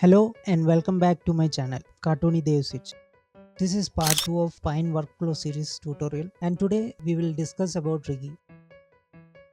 Hello and welcome back to my channel Cartoony Devsich. This is part 2 of Pine Workflow series tutorial and today we will discuss about rigging.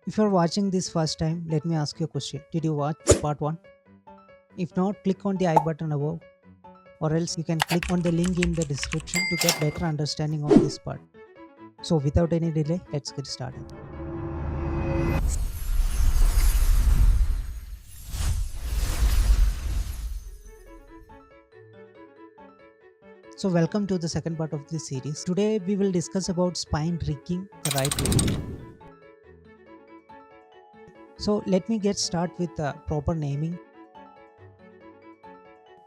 If you are watching this first time, let me ask you a question. Did you watch part 1? If not, click on the I button above or else you can click on the link in the description to get better understanding of this part. So without any delay, let's get started. So welcome to the second part of this series. Today we will discuss about spine rigging the right way. So let me get start with the proper naming.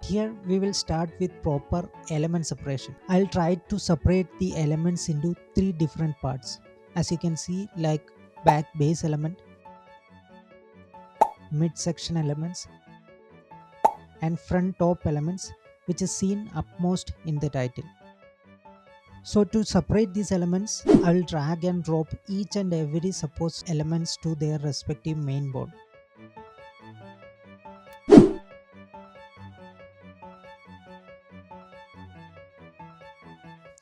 Here we will start with proper element separation. I'll try to separate the elements into three different parts. As you can see, like back base element, midsection elements, and front top elements, which is seen upmost in the title. So to separate these elements, I will drag and drop each and every supposed elements to their respective main board.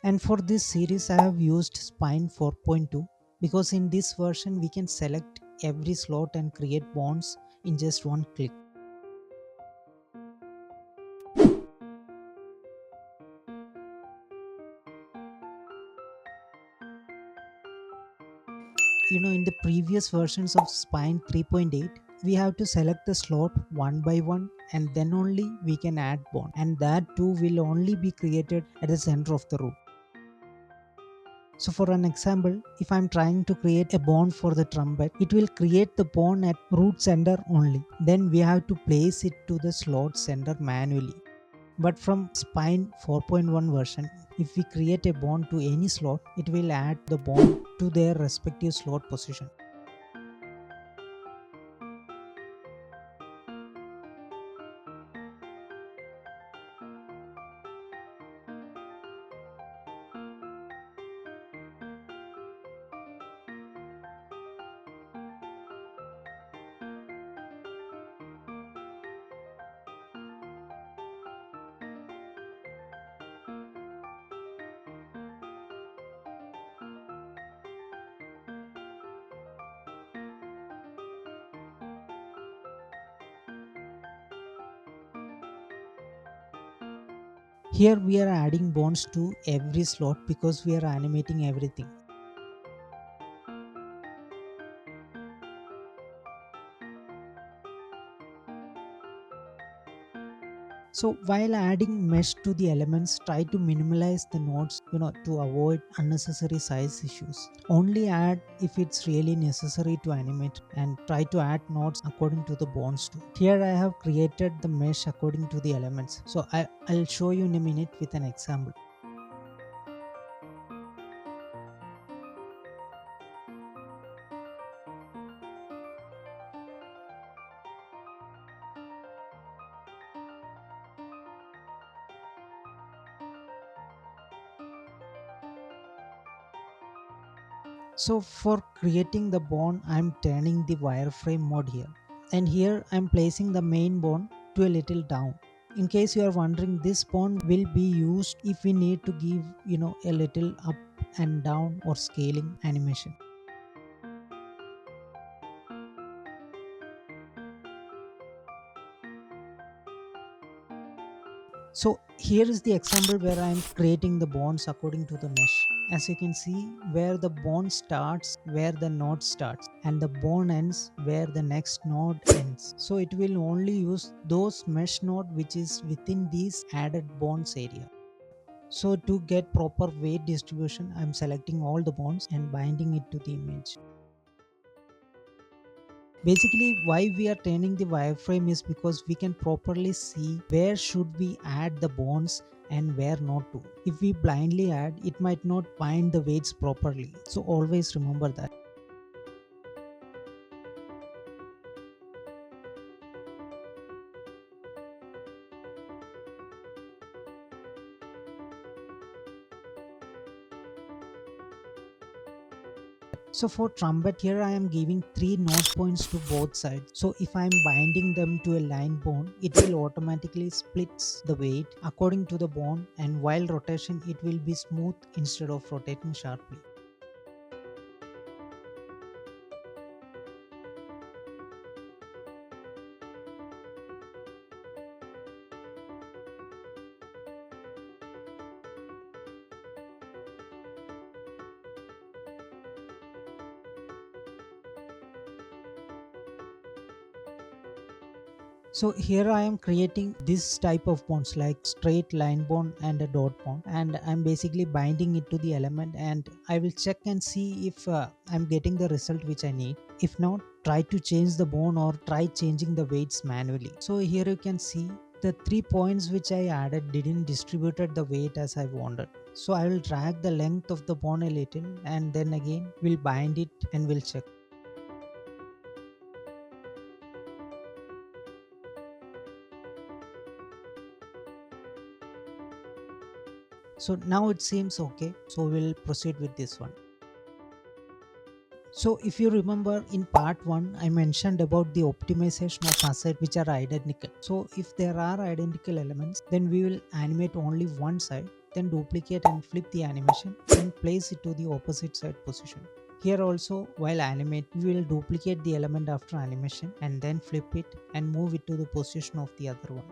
And for this series I have used Spine 4.2 because in this version we can select every slot and create bonds in just one click. In the previous versions of Spine 3.8 we have to select the slot one by one and then only we can add bond, and that too will only be created at the center of the root. So for an example, if I'm trying to create a bond for the trumpet, it will create the bond at root center only. Then we have to place it to the slot center manually. But from Spine 4.1 version, if we create a bond to any slot, it will add the bond to their respective slot position. Here we are adding bonds to every slot because we are animating everything. So while adding mesh to the elements, try to minimize the nodes, to avoid unnecessary size issues. Only add if it's really necessary to animate, and try to add nodes according to the bonds too. Here I have created the mesh according to the elements. So I'll show you in a minute with an example. So for creating the bond, I'm turning the wireframe mode here. And here I'm placing the main bond to a little down. In case you are wondering, this bond will be used if we need to give, a little up and down or scaling animation. So here is the example where I am creating the bonds according to the mesh. As you can see, where the bond starts, where the node starts, and the bond ends where the next node ends. So it will only use those mesh node which is within these added bonds area. So to get proper weight distribution, I am selecting all the bonds and binding it to the image. Basically why we are turning the wireframe is because we can properly see where should we add the bonds and where not to. If we blindly add, it might not bind the weights properly, so always remember that. So for trumpet here I am giving 3 nose points to both sides. So if I am binding them to a line bone, it will automatically splits the weight according to the bone, and while rotation it will be smooth instead of rotating sharply. So here I am creating this type of bonds like straight line bond and a dot bond, and I'm basically binding it to the element, and I will check and see if I'm getting the result which I need. If not, try to change the bone or try changing the weights manually. So here you can see the 3 points which I added didn't distributed the weight as I wanted. So I will drag the length of the bone a little, and then again we'll bind it and we'll check. So now it seems okay, so we'll proceed with this one. So if you remember in part 1 I mentioned about the optimization of assets which are identical. So if there are identical elements, then we will animate only one side, then duplicate and flip the animation and place it to the opposite side position. Here also, while animate, we will duplicate the element after animation and then flip it and move it to the position of the other one.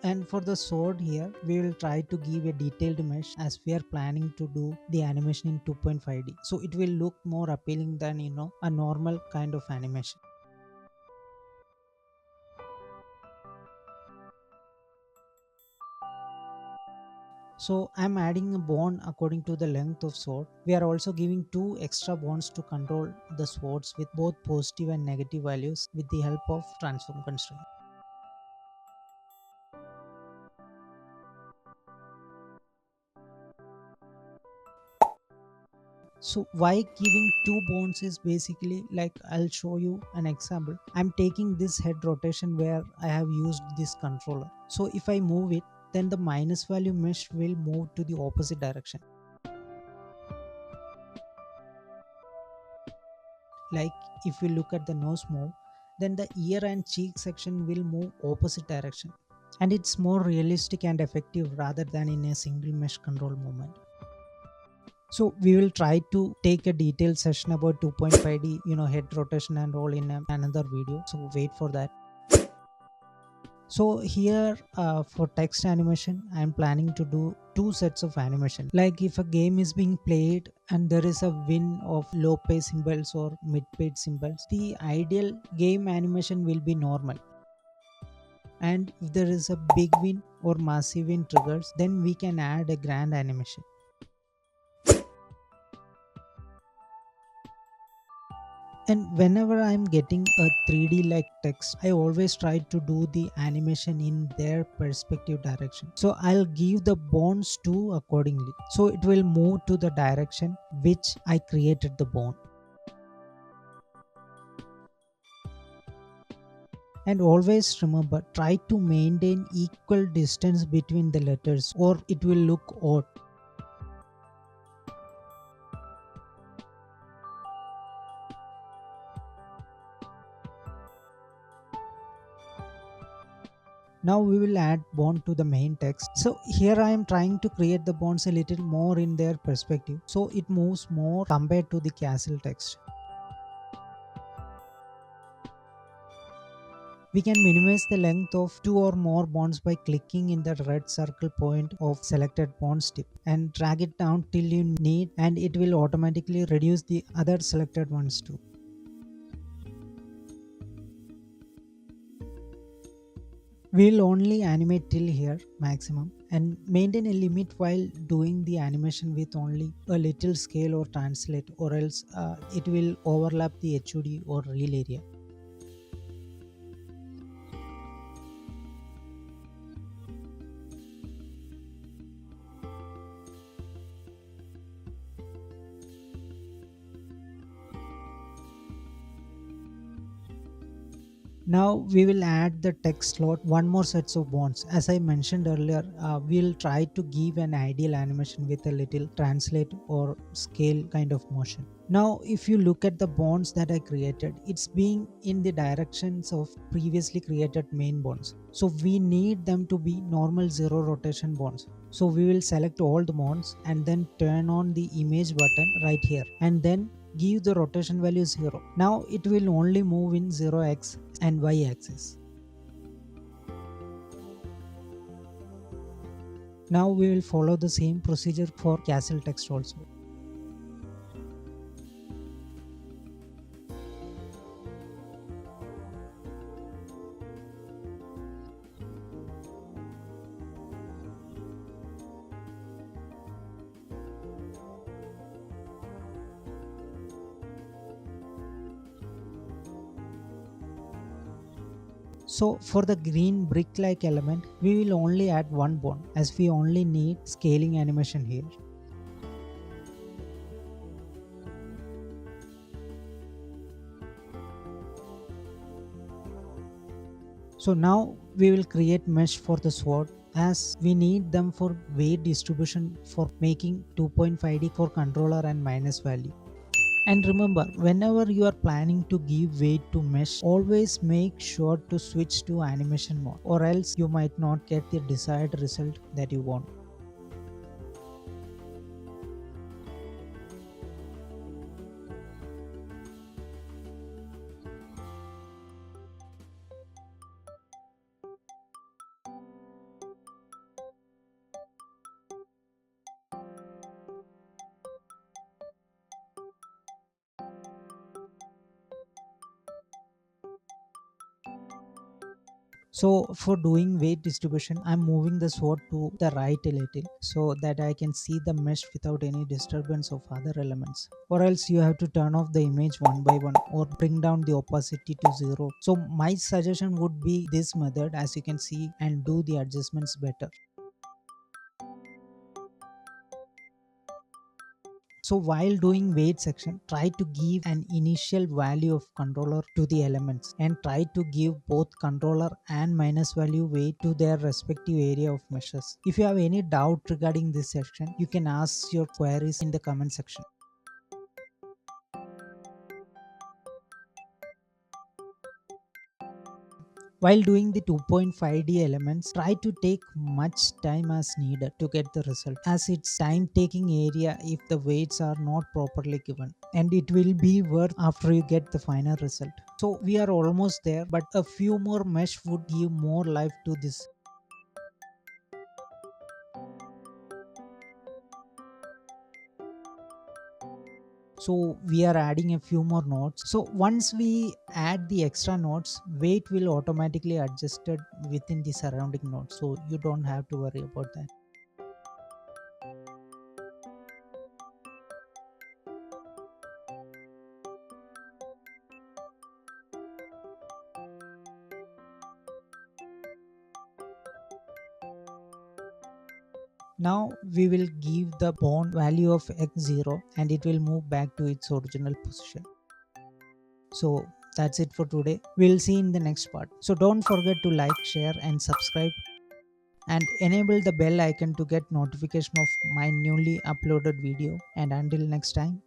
And for the sword here, we will try to give a detailed mesh as we are planning to do the animation in 2.5D. So it will look more appealing than a normal kind of animation. So I'm adding a bond according to the length of sword. We are also giving 2 extra bonds to control the swords with both positive and negative values with the help of transform constraint. So why giving 2 bonds is basically like, I'll show you an example. I'm taking this head rotation where I have used this controller. So if I move it, then the minus value mesh will move to the opposite direction. Like if we look at the nose move, then the ear and cheek section will move opposite direction. And it's more realistic and effective rather than in a single mesh control movement. So we will try to take a detailed session about 2.5D, head rotation and all in another video. So wait for that. So here for text animation, I'm planning to do 2 sets of animation. Like if a game is being played and there is a win of low pace symbols or mid pace symbols, the ideal game animation will be normal. And if there is a big win or massive win triggers, then we can add a grand animation. And whenever I'm getting a 3D like text, I always try to do the animation in their perspective direction. So I'll give the bonds to accordingly. So it will move to the direction which I created the bond. And always remember, try to maintain equal distance between the letters or it will look odd. Now we will add bond to the main text. So here I am trying to create the bonds a little more in their perspective, so it moves more compared to the castle text. We can minimize the length of 2 or more bonds by clicking in the red circle point of selected bonds tip and drag it down till you need, and it will automatically reduce the other selected ones too. We'll only animate till here maximum and maintain a limit while doing the animation with only a little scale or translate, or else it will overlap the HUD or real area. Now we will add the text slot one more sets of bonds. As I mentioned earlier, we'll try to give an ideal animation with a little translate or scale kind of motion. Now if you look at the bonds that I created, it's being in the directions of previously created main bonds. So we need them to be normal zero rotation bonds. So we will select all the bonds and then turn on the image button right here, and then give the rotation value 0. Now it will only move in 0x and y axis. Now we will follow the same procedure for castle text also. So for the green brick like element, we will only add one bond as we only need scaling animation here. So now we will create mesh for the sword, as we need them for weight distribution for making 2.5D for controller and minus value. And remember, whenever you are planning to give weight to mesh, always make sure to switch to animation mode, or else you might not get the desired result that you want. So for doing weight distribution, I'm moving the sword to the right a little so that I can see the mesh without any disturbance of other elements. Or else you have to turn off the image one by one or bring down the opacity to 0. So my suggestion would be this method, as you can see, and do the adjustments better. So while doing weight section, try to give an initial value of controller to the elements, and try to give both controller and minus value weight to their respective area of meshes. If you have any doubt regarding this section, you can ask your queries in the comment section. While doing the 2.5D elements, try to take much time as needed to get the result, as it's time taking area if the weights are not properly given, and it will be worth after you get the final result. So we are almost there, but a few more mesh would give more life to this. So we are adding a few more nodes. So once we add the extra nodes, weight will automatically adjusted within the surrounding nodes, so you don't have to worry about that. Now we will give the bond value of x0, and it will move back to its original position. So that's it for today. We'll see in the next part. So don't forget to like, share and subscribe, and enable the bell icon to get notification of my newly uploaded video. And until next time,